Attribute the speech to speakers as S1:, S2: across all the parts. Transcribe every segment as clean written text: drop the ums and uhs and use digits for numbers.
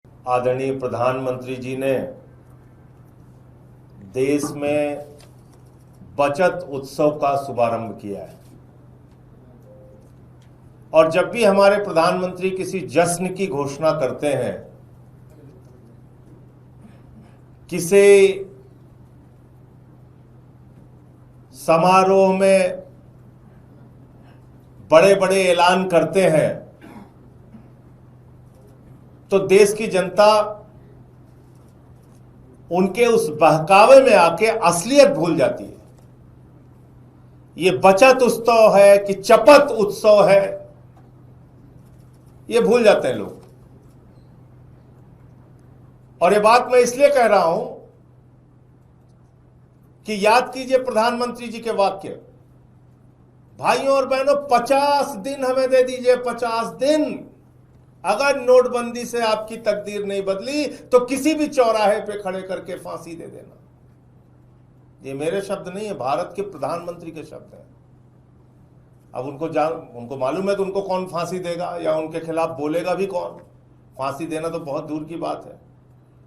S1: आदरणीय प्रधानमंत्री जी ने देश में बचत उत्सव का शुभारंभ किया है। और जब भी हमारे प्रधानमंत्री किसी जश्न की घोषणा करते हैं, किसी समारोह में बड़े बड़े ऐलान करते हैं, तो देश की जनता उनके उस बहकावे में आके असलियत भूल जाती है। ये बचत उत्सव है कि चपत उत्सव है, ये भूल जाते हैं लोग। और ये बात मैं इसलिए कह रहा हूं कि याद कीजिए प्रधानमंत्री जी के वाक्य, भाइयों और बहनों 50 दिन हमें दे दीजिए, 50 दिन। अगर नोटबंदी से आपकी तकदीर नहीं बदली तो किसी भी चौराहे पे खड़े करके फांसी दे देना। ये मेरे शब्द नहीं है, भारत के प्रधानमंत्री के शब्द हैं। अब उनको मालूम है कि उनको कौन फांसी देगा या उनके खिलाफ बोलेगा भी कौन। फांसी देना तो बहुत दूर की बात है,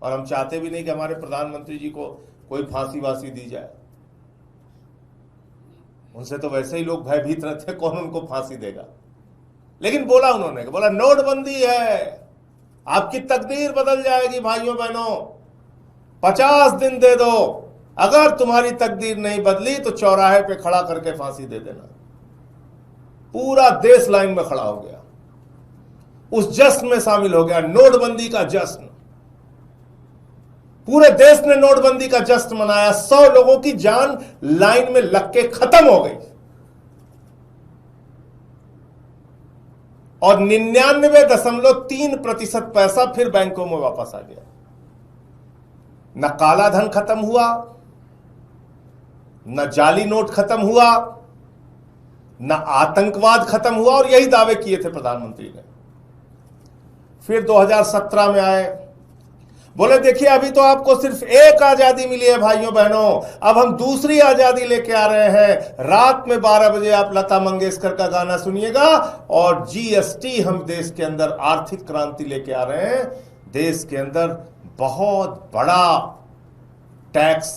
S1: और हम चाहते भी नहीं कि हमारे प्रधानमंत्री जी को कोई फांसी वासी दी जाए। उनसे तो वैसे ही लोग भयभीत रहते हैं, कौन उनको फांसी देगा। लेकिन बोला नोटबंदी है, आपकी तकदीर बदल जाएगी भाइयों बहनों, 50 दिन दे दो। अगर तुम्हारी तकदीर नहीं बदली तो चौराहे पे खड़ा करके फांसी दे देना। पूरा देश लाइन में खड़ा हो गया, उस जश्न में शामिल हो गया, नोटबंदी का जश्न। पूरे देश ने नोटबंदी का जश्न मनाया। 100 लोगों की जान लाइन में लग के खत्म हो गई और 99.3% पैसा फिर बैंकों में वापस आ गया। न काला धन खत्म हुआ, न जाली नोट खत्म हुआ, न आतंकवाद खत्म हुआ, और यही दावे किए थे प्रधानमंत्री ने। फिर 2017 में आए, बोले देखिए अभी तो आपको सिर्फ एक आजादी मिली है भाइयों बहनों, अब हम दूसरी आजादी लेके आ रहे हैं। रात में 12 बजे आप लता मंगेशकर का गाना सुनिएगा, और जीएसटी, हम देश के अंदर आर्थिक क्रांति लेके आ रहे हैं। देश के अंदर बहुत बड़ा टैक्स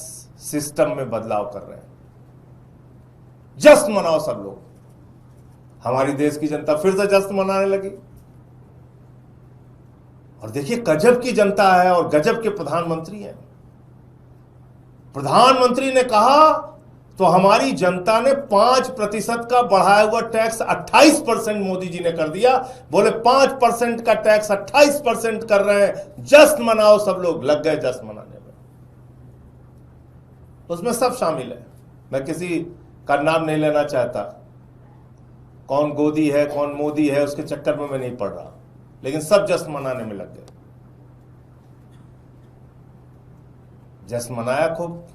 S1: सिस्टम में बदलाव कर रहे हैं। जश्न मनाओ सब लोग। हमारी देश की जनता फिर से जश्न मनाने लगी। और देखिए गजब की जनता है और गजब के प्रधानमंत्री हैं। प्रधानमंत्री ने कहा तो हमारी जनता ने 5% का बढ़ाया हुआ टैक्स 28% मोदी जी ने कर दिया। बोले 5% का टैक्स 28% कर रहे हैं, जश्न मनाओ सब लोग। लग गए जश्न मनाने में। उसमें सब शामिल है, मैं किसी का नाम नहीं लेना चाहता, कौन गोदी है कौन मोदी है उसके चक्कर में मैं नहीं पड़ रहा, लेकिन सब जश्न मनाने में लग गए। जश्न मनाया खूब।